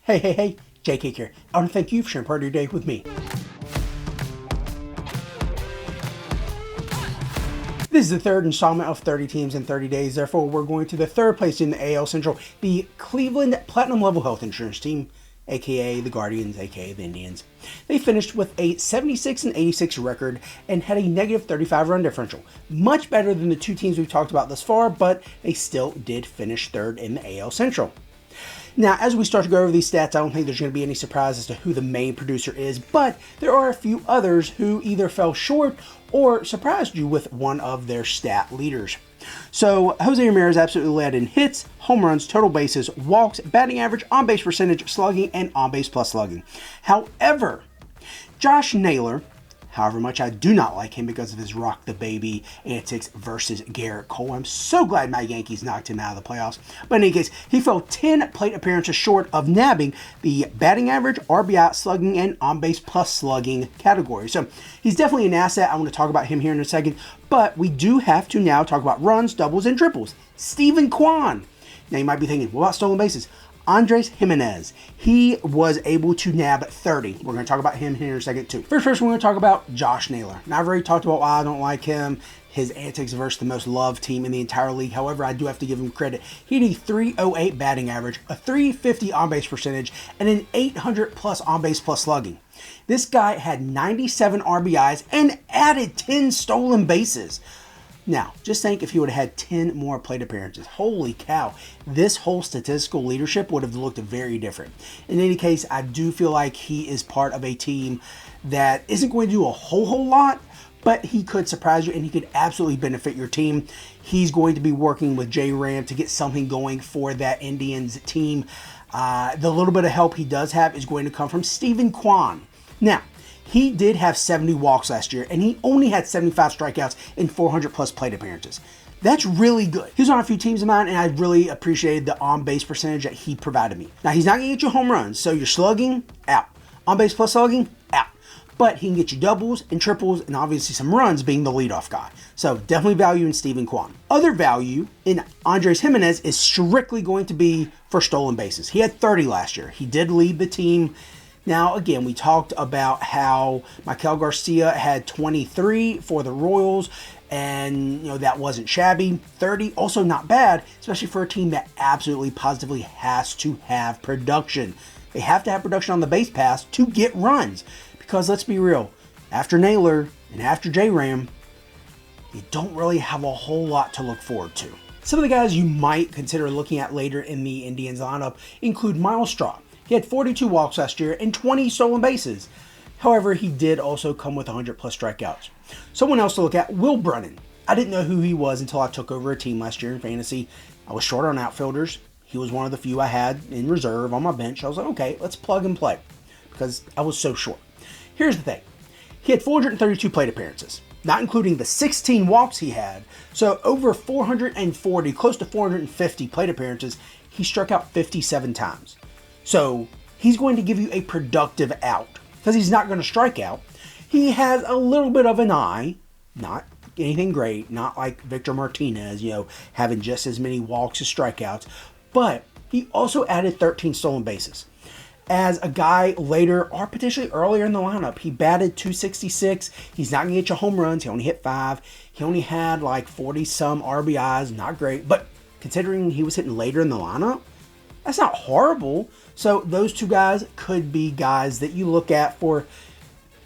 Hey, JK here. I want to thank you for sharing part of your day with me. This is the third installment of 30 teams in 30 days. Therefore, we're going to the third place in the AL Central, the Cleveland Platinum Level Health Insurance Team, aka the Guardians, aka the Indians. They finished with a 76-86 record and had a negative 35 run differential. Much better than the two teams we've talked about thus far, but they still did finish third in the AL Central. Now, as we start to go over these stats, I don't think there's going to be any surprise as to who the main producer is, but there are a few others who either fell short or surprised you with one of their stat leaders. So, Jose Ramirez absolutely led in hits, home runs, total bases, walks, batting average, on-base percentage, slugging, and on-base plus slugging. However, Josh Naylor, however much I do not like him because of his rock the baby antics versus Garrett Cole. I'm so glad my Yankees knocked him out of the playoffs. But in any case, he fell 10 plate appearances short of nabbing the batting average, RBI, slugging, and on-base plus slugging category. So he's definitely an asset. I want to talk about him here in a second. But we do have to now talk about runs, doubles, and triples. Steven Kwan. Now you might be thinking, what about stolen bases? Andres Gimenez, he was able to nab 30. We're going to talk about him here in a second too. First, we're going to talk about Josh Naylor. Now, I've already talked about why I don't like him, his antics versus the most loved team in the entire league. However, I do have to give him credit. He had a 308 batting average, a 350 on-base percentage, and an 800 plus on-base plus slugging. This guy had 97 RBIs and added 10 stolen bases. Now, just think if he would have had 10 more plate appearances. Holy cow, this whole statistical leadership would have looked very different. In any case, I do feel like he is part of a team that isn't going to do a whole lot, but he could surprise you and he could absolutely benefit your team. He's going to be working with J Ram to get something going for that Indians team. The little bit of help he does have is going to come from Steven Kwan. Now, he did have 70 walks last year, and he only had 75 strikeouts in 400 plus plate appearances. That's really good. He was on a few teams of mine, and I really appreciated the on-base percentage that he provided me. Now, he's not going to get you home runs, so you're slugging, out. On-base plus slugging, out. But he can get you doubles and triples, and obviously some runs being the leadoff guy. So definitely value in Steven Kwan. Other value in Andres Gimenez is strictly going to be for stolen bases. He had 30 last year. He did lead the team. Now, again, we talked about how Maikel Garcia had 23 for the Royals, and, that wasn't shabby. 30, also not bad, especially for a team that absolutely positively has to have production. They have to have production on the base pass to get runs, because let's be real, after Naylor and after J-Ram, you don't really have a whole lot to look forward to. Some of the guys you might consider looking at later in the Indians lineup include Myles Straw. He had 42 walks last year and 20 stolen bases. However, he did also come with 100 plus strikeouts. Someone else to look at, Will Brennan. I didn't know who he was until I took over a team last year in fantasy. I was short on outfielders. He was one of the few I had in reserve on my bench. I was like, okay, let's plug and play because I was so short. Here's the thing. He had 432 plate appearances, not including the 16 walks he had. So over 440, close to 450 plate appearances, he struck out 57 times. So he's going to give you a productive out because he's not going to strike out. He has a little bit of an eye, not anything great, not like Victor Martinez, having just as many walks as strikeouts, but he also added 13 stolen bases. As a guy later or potentially earlier in the lineup, he batted .266. He's not going to get you home runs. He only hit 5. He only had like 40 some RBIs, not great, but considering he was hitting later in the lineup, that's not horrible. So those two guys could be guys that you look at for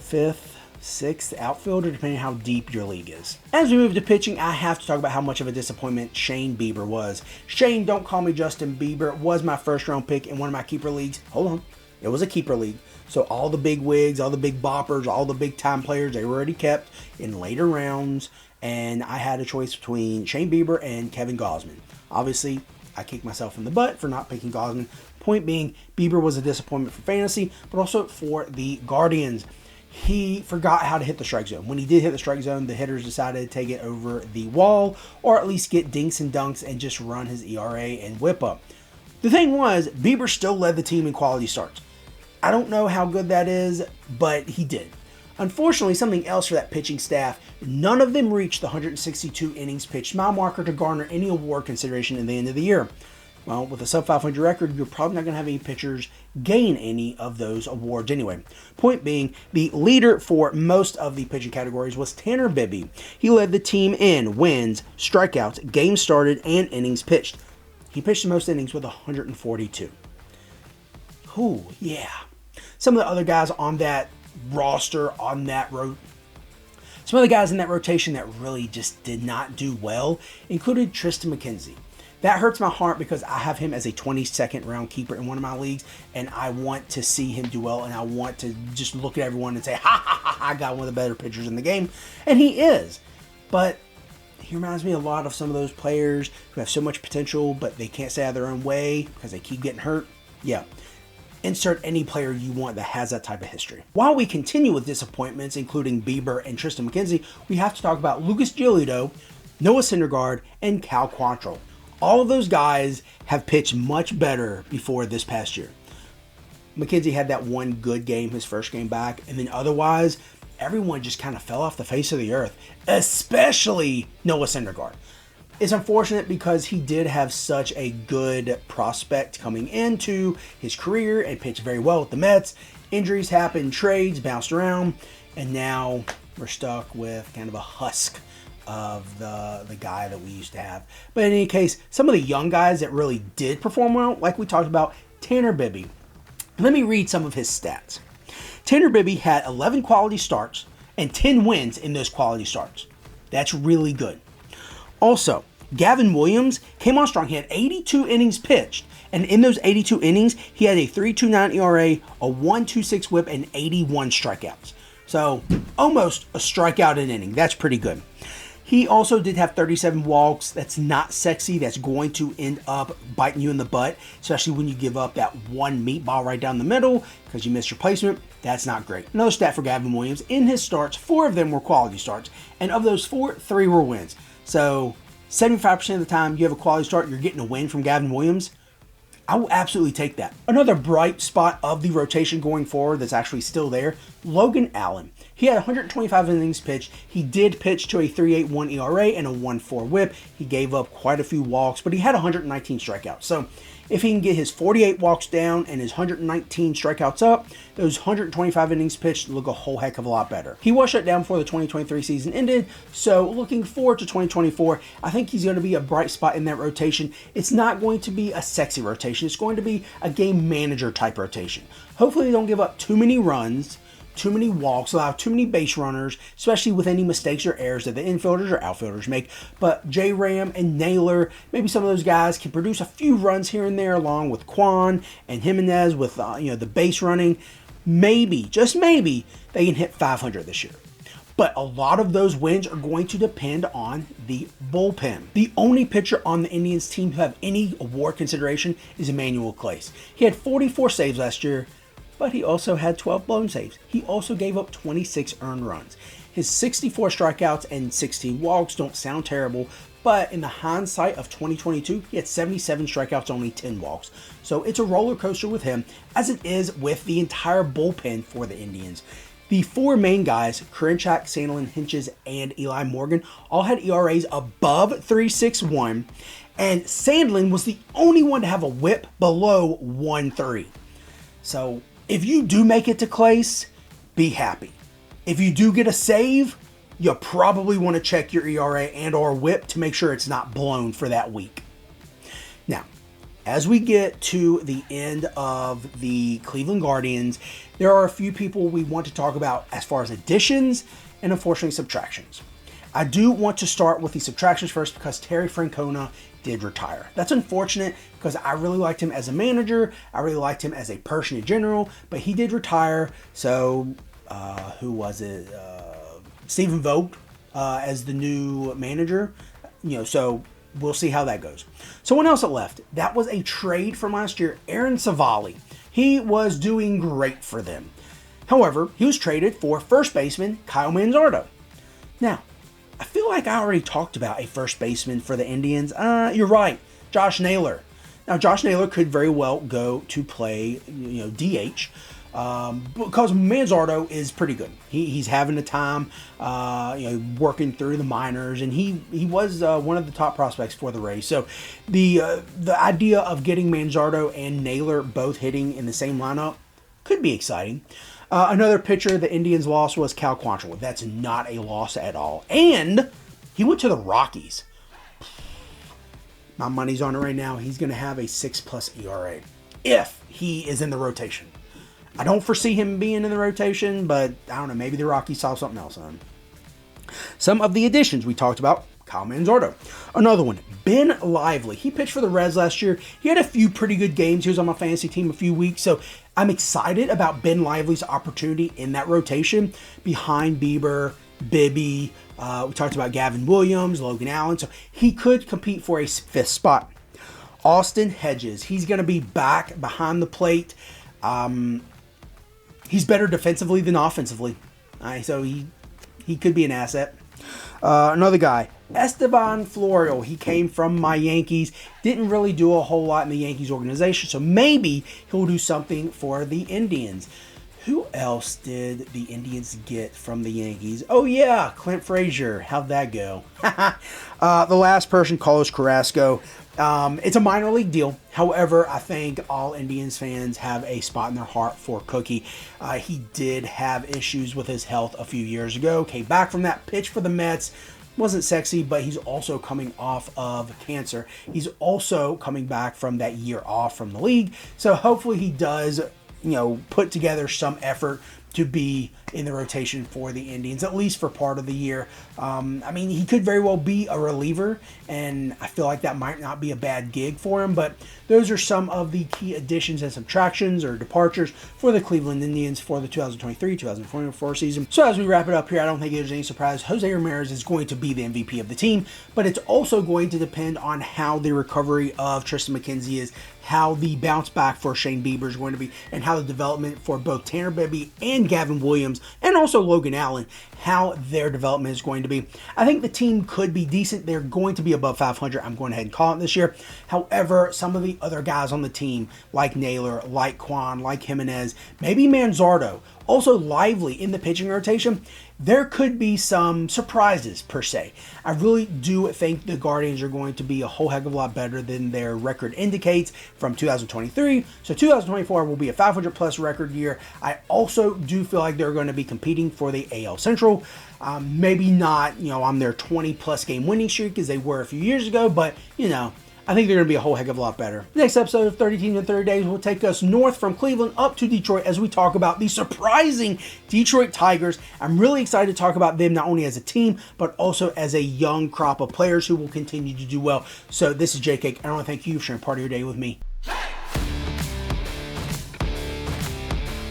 5th, 6th outfielder, depending on how deep your league is. As we move to pitching, I have to talk about how much of a disappointment Shane Bieber was. Shane, don't call me Justin Bieber, was my first round pick in one of my keeper leagues. Hold on. It was a keeper league. So all the big wigs, all the big boppers, all the big time players, they were already kept in later rounds. And I had a choice between Shane Bieber and Kevin Gausman. Obviously, I kicked myself in the butt for not picking Gausman. Point being, Bieber was a disappointment for fantasy, but also for the Guardians. He forgot how to hit the strike zone. When he did hit the strike zone, the hitters decided to take it over the wall, or at least get dinks and dunks and just run his ERA and whip up. The thing was, Bieber still led the team in quality starts. I don't know how good that is, but he did. Unfortunately, something else for that pitching staff, none of them reached the 162 innings pitched mile marker to garner any award consideration at the end of the year. Well, with a sub 500 record, you're probably not going to have any pitchers gain any of those awards anyway. Point being, the leader for most of the pitching categories was Tanner Bibee. He led the team in wins, strikeouts, games started, and innings pitched. He pitched the most innings with 142. Ooh, yeah. Some of the other guys on that roster, some of the guys in that rotation that really just did not do well included Triston McKenzie. That hurts my heart because I have him as a 22nd round keeper in one of my leagues, and I want to see him do well, and I want to just look at everyone and say, ha ha ha, I got one of the better pitchers in the game, and he is. But he reminds me a lot of some of those players who have so much potential, but they can't stay out of their own way because they keep getting hurt. Yeah. Insert any player you want that has that type of history. While we continue with disappointments, including Bieber and Triston McKenzie, we have to talk about Lucas Giolito, Noah Syndergaard, and Cal Quantrill. All of those guys have pitched much better before this past year. McKenzie had that one good game, his first game back, and then otherwise, everyone just kind of fell off the face of the earth, especially Noah Syndergaard. It's unfortunate because he did have such a good prospect coming into his career and pitched very well with the Mets. Injuries happened, trades bounced around, and now we're stuck with kind of a husk of the guy that we used to have. But in any case, some of the young guys that really did perform well, like we talked about, Tanner Bibee. Let me read some of his stats. Tanner Bibee had 11 quality starts and 10 wins in those quality starts. That's really good. Also, Gavin Williams came on strong. He had 82 innings pitched, and in those 82 innings, he had a 3.29 ERA, a 1.26 WHIP, and 81 strikeouts. So, almost a strikeout an inning. That's pretty good. He also did have 37 walks. That's not sexy. That's going to end up biting you in the butt, especially when you give up that one meatball right down the middle because you missed your placement. That's not great. Another stat for Gavin Williams. In his starts, 4 of them were quality starts, and of those 4, 3 were wins. So 75% of the time you have a quality start, you're getting a win from Gavin Williams. I will absolutely take that. Another bright spot of the rotation going forward that's actually still there, Logan Allen. He had 125 innings pitched. He did pitch to a 3.81 ERA and a 1.4 WHIP. He gave up quite a few walks, but he had 119 strikeouts. So if he can get his 48 walks down and his 119 strikeouts up, those 125 innings pitched look a whole heck of a lot better. He was shut down before the 2023 season ended, so looking forward to 2024, I think he's going to be a bright spot in that rotation. It's not going to be a sexy rotation. It's going to be a game manager type rotation. Hopefully they don't give up too many runs, too many walks, allow too many base runners, especially with any mistakes or errors that the infielders or outfielders make. But J. Ram and Naylor, maybe some of those guys can produce a few runs here and there, along with Kwan and Jimenez with the base running. Maybe, just maybe, they can hit 500 this year. But a lot of those wins are going to depend on the bullpen. The only pitcher on the Indians team who have any award consideration is Emmanuel Clase. He had 44 saves last year, but he also had 12 blown saves. He also gave up 26 earned runs. His 64 strikeouts and 16 walks don't sound terrible, but in the hindsight of 2022, he had 77 strikeouts, only 10 walks. So it's a roller coaster with him, as it is with the entire bullpen for the Indians. The 4 main guys, Karinchak, Sandlin, Hinches, and Eli Morgan, all had ERAs above 3.61, and Sandlin was the only one to have a WHIP below 1.3. So if you do make it to Clase, be happy. If you do get a save, you probably want to check your ERA and or WHIP to make sure it's not blown for that week. Now, as we get to the end of the Cleveland Guardians, there are a few people we want to talk about as far as additions and unfortunately subtractions. I do want to start with the subtractions first because Terry Francona did retire. That's unfortunate because I really liked him as a manager. I really liked him as a person in general, but he did retire. So, who was it? Stephen Vogt as the new manager. So we'll see how that goes. Someone else that left, that was a trade from last year, Aaron Savali. He was doing great for them. However, he was traded for first baseman Kyle Manzardo. Now, I feel like I already talked about a first baseman for the Indians. You're right, Josh Naylor. Now, Josh Naylor could very well go to play, DH. because Manzardo is pretty good. He's having a time, working through the minors, and he was one of the top prospects for the Rays. So the idea of getting Manzardo and Naylor both hitting in the same lineup could be exciting. Another pitcher the Indians lost was Cal Quantrill. That's not a loss at all. And he went to the Rockies. My money's on it right now. He's going to have a 6+ ERA if he is in the rotation. I don't foresee him being in the rotation, but I don't know. Maybe the Rockies saw something else on him. Some of the additions we talked about. Kyle Manzardo. Another one, Ben Lively. He pitched for the Reds last year. He had a few pretty good games. He was on my fantasy team a few weeks. So I'm excited about Ben Lively's opportunity in that rotation behind Bieber, Bibby. We talked about Gavin Williams, Logan Allen. So he could compete for a 5th spot. Austin Hedges. He's going to be back behind the plate. He's better defensively than offensively. So he could be an asset. Another guy, Esteban Florial. He came from my Yankees. Didn't really do a whole lot in the Yankees organization. So maybe he'll do something for the Indians. Who else did the Indians get from the Yankees? Oh, yeah, Clint Frazier. How'd that go? The last person, Carlos Carrasco. It's a minor league deal. However, I think all Indians fans have a spot in their heart for Cookie. He did have issues with his health a few years ago. Came back from that, pitch for the Mets. Wasn't sexy, but he's also coming off of cancer. He's also coming back from that year off from the league. So hopefully he does, put together some effort to be in the rotation for the Indians, at least for part of the year. He could very well be a reliever, and I feel like that might not be a bad gig for him, but those are some of the key additions and subtractions or departures for the Cleveland Indians for the 2023-2024 season. So as we wrap it up here, I don't think there's any surprise. Jose Ramirez is going to be the MVP of the team, but it's also going to depend on how the recovery of Tristan McKenzie is, how the bounce back for Shane Bieber is going to be, and how the development for both Tanner Bibby and Gavin Williams, and also Logan Allen, how their development is going to be. I think the team could be decent. They're going to be above 500. I'm going ahead and call it this year. However, some of the other guys on the team, like Naylor, like Kwan, like Jimenez, maybe Manzardo, also Lively in the pitching rotation, there could be some surprises per se. I really do think the Guardians are going to be a whole heck of a lot better than their record indicates from 2023. So 2024 will be a 500 plus record year. I also do feel like they're going to be competing for the AL Central. Maybe not, on their 20 plus game winning streak as they were a few years ago, but I think they're going to be a whole heck of a lot better. The next episode of 30 Teams in 30 Days will take us north from Cleveland up to Detroit as we talk about the surprising Detroit Tigers. I'm really excited to talk about them not only as a team, but also as a young crop of players who will continue to do well. So this is Jake Cake, and I want to thank you for sharing part of your day with me.